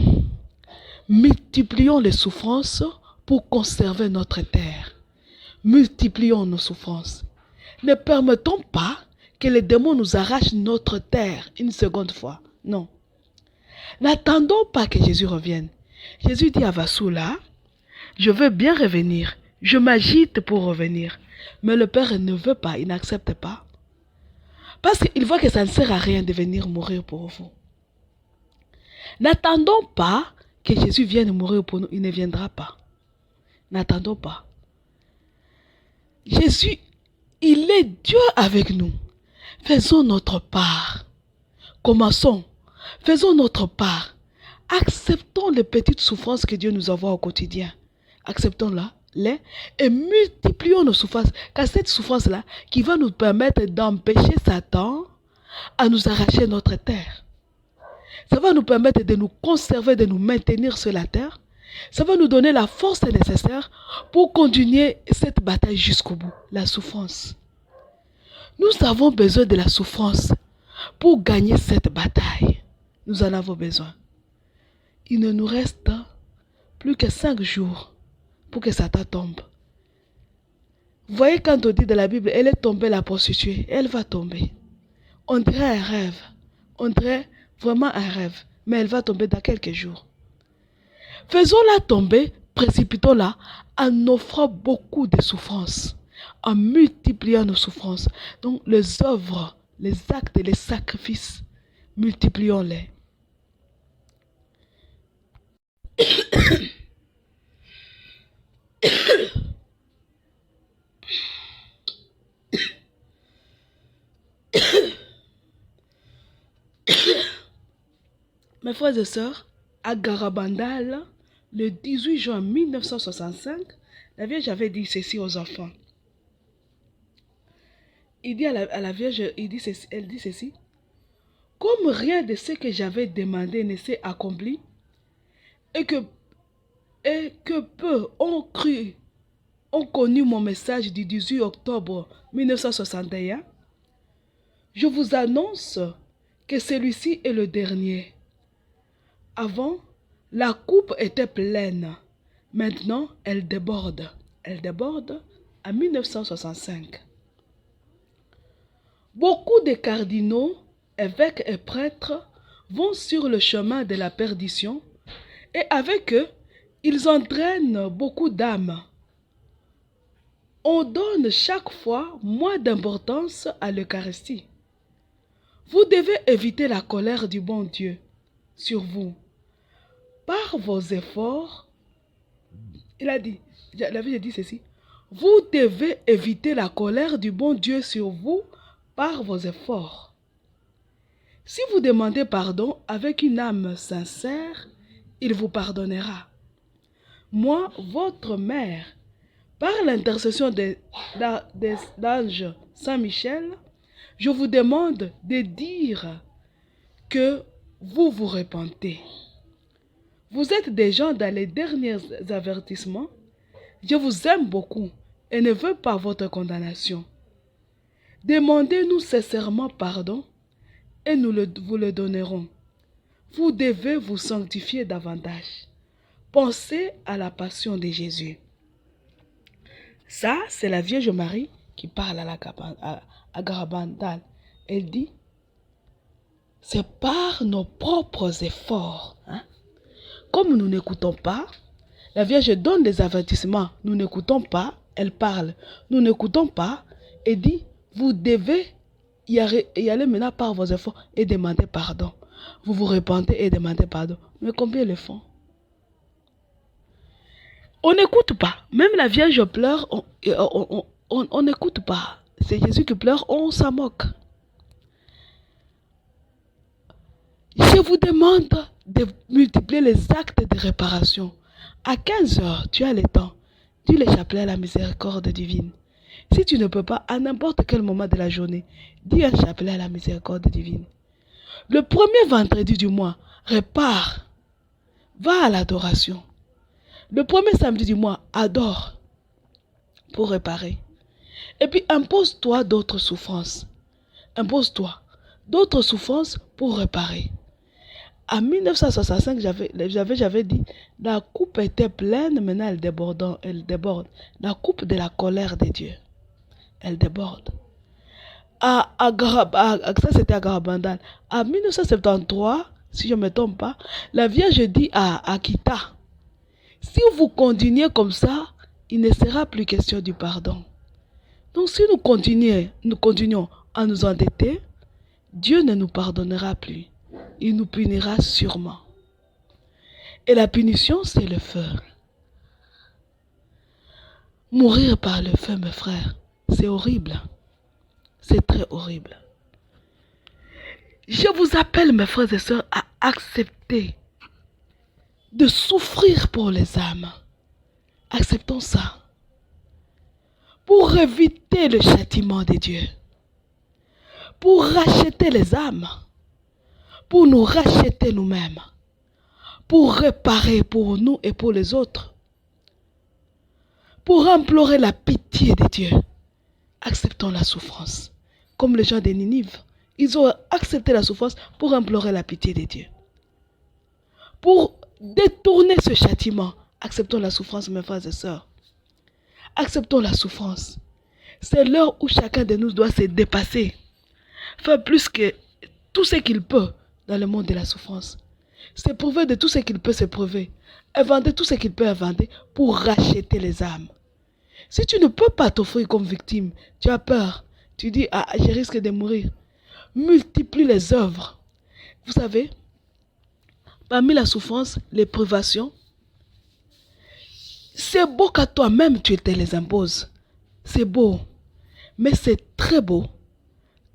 Multiplions les souffrances pour conserver notre terre. Multiplions nos souffrances. Ne permettons pas que les démons nous arrachent notre terre une seconde fois. Non. N'attendons pas que Jésus revienne. Jésus dit à Vassoula, je veux bien revenir. Je m'agite pour revenir. Mais le Père ne veut pas, il n'accepte pas. Parce qu'il voit que ça ne sert à rien de venir mourir pour vous. N'attendons pas que Jésus vienne mourir pour nous. Il ne viendra pas. N'attendons pas. Jésus, il est Dieu avec nous. Faisons notre part. Commençons. Faisons notre part. Acceptons les petites souffrances que Dieu nous envoie au quotidien. Acceptons-les et multiplions nos souffrances. Car cette souffrance-là qui va nous permettre d'empêcher Satan à nous arracher notre terre. Ça va nous permettre de nous conserver, de nous maintenir sur la terre. Ça va nous donner la force nécessaire pour continuer cette bataille jusqu'au bout. La souffrance. Nous avons besoin de la souffrance pour gagner cette bataille. Nous en avons besoin. Il ne nous reste plus que 5 jours pour que Satan tombe. Vous voyez quand on dit de la Bible, elle est tombée la prostituée, elle va tomber. On dirait un rêve. On dirait vraiment un rêve. Mais elle va tomber dans quelques jours. Faisons-la tomber, précipitons-la en offrant beaucoup de souffrances, en multipliant nos souffrances. Donc les œuvres, les actes et les sacrifices, multiplions-les. Mes frères et sœurs, à Garabandal, le 18 juin 1965, la Vierge avait dit ceci aux enfants. Il dit à la Vierge, elle dit ceci. Comme rien de ce que j'avais demandé ne s'est accompli, et que peu ont connu mon message du 18 octobre 1961, je vous annonce que celui-ci est le dernier. Avant, la coupe était pleine. Maintenant, elle déborde. Elle déborde en 1965. Beaucoup de cardinaux, évêques et prêtres vont sur le chemin de la perdition et avec eux, ils entraînent beaucoup d'âmes. On donne chaque fois moins d'importance à l'Eucharistie. Vous devez éviter la colère du bon Dieu sur vous. Par vos efforts, il a dit, la Bible dit ceci, vous devez éviter la colère du bon Dieu sur vous par vos efforts. Si vous demandez pardon avec une âme sincère, il vous pardonnera. Moi, votre mère, par l'intercession d'ange Saint-Michel, je vous demande de dire que vous vous repentez. Vous êtes des gens dans les derniers avertissements. Je vous aime beaucoup et ne veux pas votre condamnation. Demandez-nous sincèrement pardon et vous le donnerons. Vous devez vous sanctifier davantage. Pensez à la passion de Jésus. Ça, c'est la Vierge Marie qui parle à Garabandal. Elle dit, c'est par nos propres efforts. Comme nous n'écoutons pas, la Vierge donne des avertissements. Nous n'écoutons pas, elle parle. Nous n'écoutons pas et dit, vous devez y aller maintenant par vos efforts et demander pardon. Vous vous repentez et demandez pardon. Mais combien le font? On n'écoute pas. Même la Vierge pleure, on n'écoute pas. C'est Jésus qui pleure, on s'en moque. Je vous demande de multiplier les actes de réparation. À 15 heures, tu as le temps. Dis le chapelet à la miséricorde divine. Si tu ne peux pas, à n'importe quel moment de la journée, dis un chapelet à la miséricorde divine. Le premier vendredi du mois, répare. Va à l'adoration. Le premier samedi du mois, adore pour réparer. Et puis impose-toi d'autres souffrances. Impose-toi d'autres souffrances pour réparer. En 1965, j'avais dit, la coupe était pleine, maintenant elle déborde. La coupe de la colère de Dieu. Elle déborde. Ça c'était à Garabandal. En 1973, si je ne me trompe pas, la Vierge dit à Akita, si vous continuez comme ça, il ne sera plus question du pardon. Donc si nous continuons à nous endetter, Dieu ne nous pardonnera plus. Il nous punira sûrement. Et la punition, c'est le feu. Mourir par le feu, mes frères, c'est horrible. C'est très horrible. Je vous appelle, mes frères et sœurs, à accepter de souffrir pour les âmes. Acceptons ça. Pour éviter le châtiment de Dieu. Pour racheter les âmes. Pour nous racheter nous-mêmes. Pour réparer pour nous et pour les autres. Pour implorer la pitié de Dieu. Acceptons la souffrance. Comme les gens de Ninive. Ils ont accepté la souffrance pour implorer la pitié de Dieu. Pour détourner ce châtiment, acceptons la souffrance, mes frères et sœurs. Acceptons la souffrance. C'est l'heure où chacun de nous doit se dépasser. Faire plus que tout ce qu'il peut dans le monde de la souffrance. S'éprouver de tout ce qu'il peut s'éprouver. Inventer tout ce qu'il peut inventer pour racheter les âmes. Si tu ne peux pas t'offrir comme victime, tu as peur. Tu dis, je risque de mourir. Multiplie les œuvres. Vous savez, parmi la souffrance, les privations, c'est beau qu'à toi-même tu te les imposes. C'est beau. Mais c'est très beau.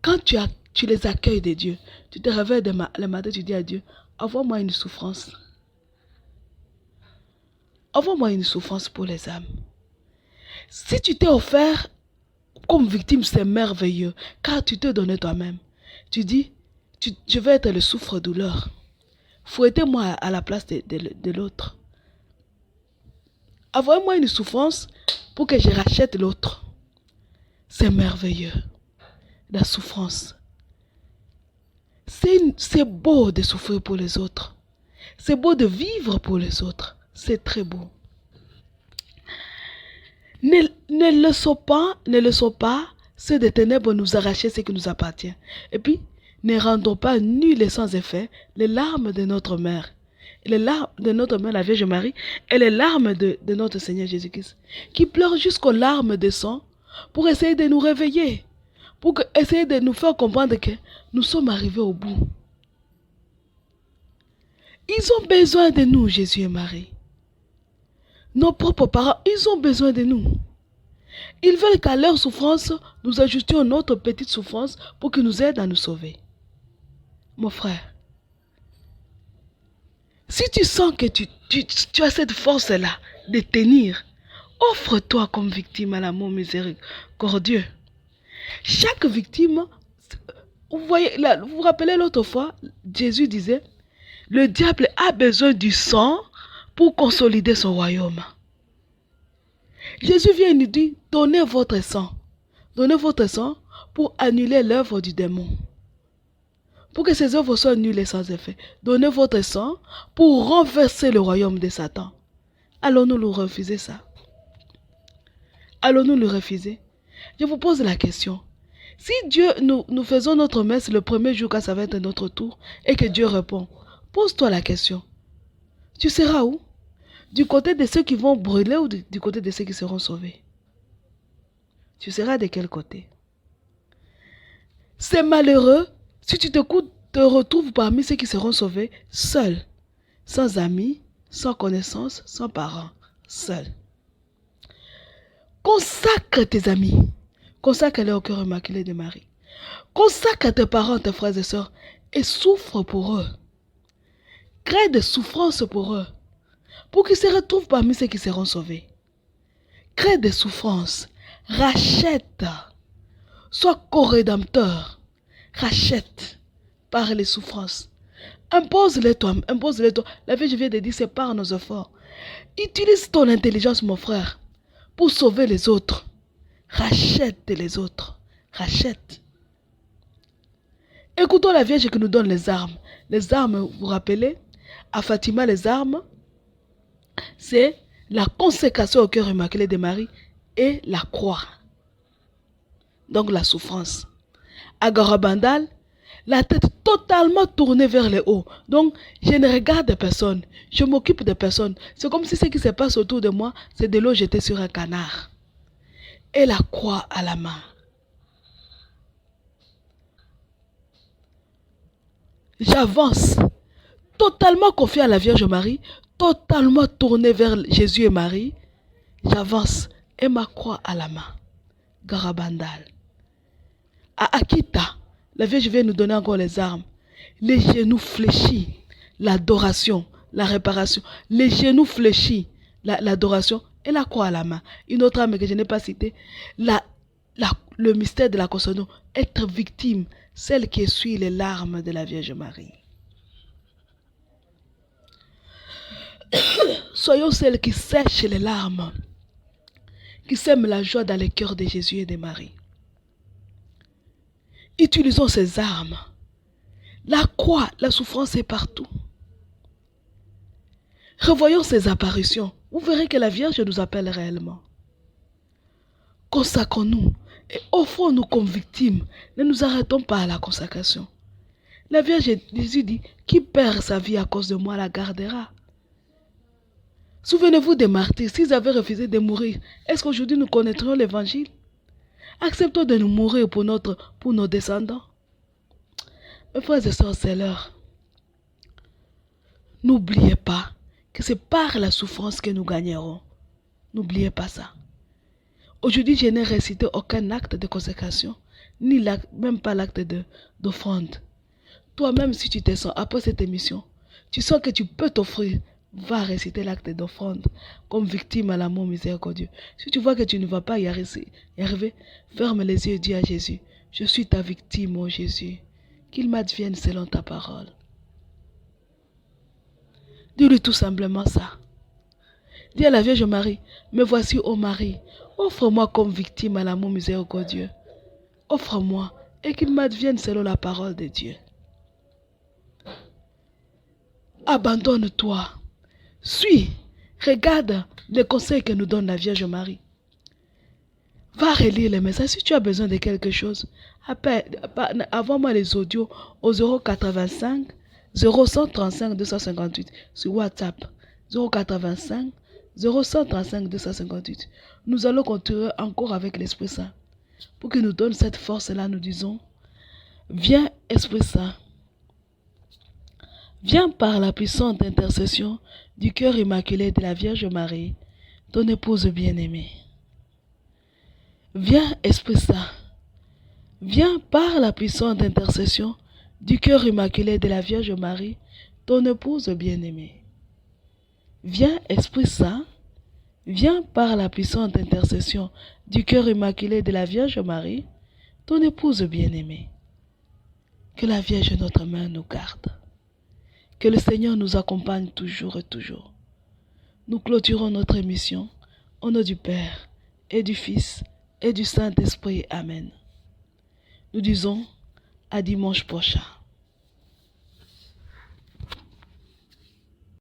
Quand tu les accueilles de Dieu, tu te réveilles le matin, tu dis à Dieu, envoie-moi une souffrance. Envoie-moi une souffrance pour les âmes. Si tu t'es offert comme victime, c'est merveilleux. Car tu te donnes toi-même. Tu dis, je vais être le souffre-douleur. Fouettez-moi à la place de l'autre. Envoyez-moi une souffrance pour que je rachète l'autre. C'est merveilleux. La souffrance. C'est beau de souffrir pour les autres. C'est beau de vivre pour les autres. C'est très beau. Ne laissons pas ceux des ténèbres nous arracher ce qui nous appartient. Et puis, ne rendons pas nul et sans effet les larmes de notre mère. Les larmes de notre mère, la Vierge Marie, et les larmes de notre Seigneur Jésus-Christ, qui pleure jusqu'aux larmes de sang pour essayer de nous réveiller, pour essayer de nous faire comprendre que nous sommes arrivés au bout. Ils ont besoin de nous, Jésus et Marie. Nos propres parents, ils ont besoin de nous. Ils veulent qu'à leur souffrance, nous ajustions notre petite souffrance pour qu'ils nous aident à nous sauver. Mon frère, si tu sens que tu as cette force-là de tenir, offre-toi comme victime à l'amour miséricordieux. Chaque victime, vous voyez, vous vous rappelez l'autre fois, Jésus disait, le diable a besoin du sang pour consolider son royaume. Jésus vient nous dire, donnez votre sang. Donnez votre sang pour annuler l'œuvre du démon. Pour que ces œuvres soient nulles et sans effet. Donnez votre sang pour renverser le royaume de Satan. Allons-nous le refuser ça? Allons-nous le refuser? Je vous pose la question. Si Dieu, nous faisons notre messe le premier jour quand ça va être notre tour et que Dieu répond, pose-toi la question. Tu seras où? Du côté de ceux qui vont brûler ou du côté de ceux qui seront sauvés? Tu seras de quel côté? C'est malheureux si tu te retrouves parmi ceux qui seront sauvés, seul, sans amis, sans connaissances, sans parents, seul. Consacre tes amis, consacre-les au cœur immaculé de Marie. Consacre tes parents, tes frères et sœurs et souffre pour eux. Crée des souffrances pour eux, pour qu'ils se retrouvent parmi ceux qui seront sauvés. Crée des souffrances, rachète, sois co-rédempteur, rachète par les souffrances. Impose-les toi, impose-les toi. La vie, je viens de dire, c'est par nos efforts. Utilise ton intelligence, mon frère, pour sauver les autres. Rachète les autres, rachète. Écoutons la Vierge qui nous donne les armes. Les armes, vous vous rappelez, à Fatima, les armes, c'est la consécration au cœur immaculé de Marie et la croix. Donc la souffrance. À Garabandal, la tête totalement tournée vers le haut. Donc je ne regarde personne, je m'occupe de personne. C'est comme si ce qui se passe autour de moi, c'est de l'eau jetée sur un canard. Et la croix à la main. J'avance, totalement confié à la Vierge Marie, totalement tourné vers Jésus et Marie. J'avance et ma croix à la main. Garabandal. À Akita, la Vierge vient nous donner encore les armes. Les genoux fléchis, l'adoration, la réparation. Les genoux fléchis, l'adoration et la croix à la main. Une autre âme que je n'ai pas citée, le mystère de la consolation, être victime, celle qui essuie les larmes de la Vierge Marie. Soyons celles qui sèchent les larmes, qui sèment la joie dans les cœurs de Jésus et de Marie. Utilisons ces armes. La croix, la souffrance est partout. Revoyons ces apparitions. Vous verrez que la Vierge nous appelle réellement. Consacrons-nous et offrons-nous comme victimes. Ne nous arrêtons pas à la consacration. La Vierge Jésus dit, qui perd sa vie à cause de moi la gardera. Souvenez-vous des martyrs, s'ils avaient refusé de mourir, est-ce qu'aujourd'hui nous connaîtrions l'évangile? Acceptons de nous mourir pour nos descendants. Mes frères et sœurs, c'est l'heure. N'oubliez pas que c'est par la souffrance que nous gagnerons. N'oubliez pas ça. Aujourd'hui, je n'ai récité aucun acte de consécration, ni même pas l'acte d'offrande. Toi-même, si tu te sens, après cette émission, tu sens que tu peux t'offrir, va réciter l'acte d'offrande comme victime à l'amour miséricordieux. Si tu vois que tu ne vas pas y arriver, ferme les yeux et dis à Jésus, je suis ta victime, ô Jésus, qu'il m'advienne selon ta parole. Dis-lui tout simplement ça. Dis à la Vierge Marie, me voici, ô Marie, offre-moi comme victime à l'amour miséricordieux. Offre-moi et qu'il m'advienne selon la parole de Dieu. Abandonne-toi. Suis, regarde les conseils que nous donne la Vierge Marie. Va relire les messages. Si tu as besoin de quelque chose, envoie-moi les audios au 085 0135 258 sur WhatsApp. 085 0135 258. Nous allons continuer encore avec l'Esprit Saint. pour qu'il nous donne cette force-là, nous disons, viens Esprit Saint, viens par la puissante intercession du cœur immaculé de la Vierge Marie, ton épouse bien-aimée. Viens Esprit Saint, viens par la puissante intercession du cœur immaculé de la Vierge Marie, ton épouse bien-aimée. Viens Esprit Saint, viens par la puissante intercession du cœur immaculé de la Vierge Marie, ton épouse bien-aimée. Que la Vierge notre mère nous garde. Que le Seigneur nous accompagne toujours et toujours. Nous clôturons notre émission au nom du Père et du Fils et du Saint-Esprit. Amen. Nous disons à dimanche prochain.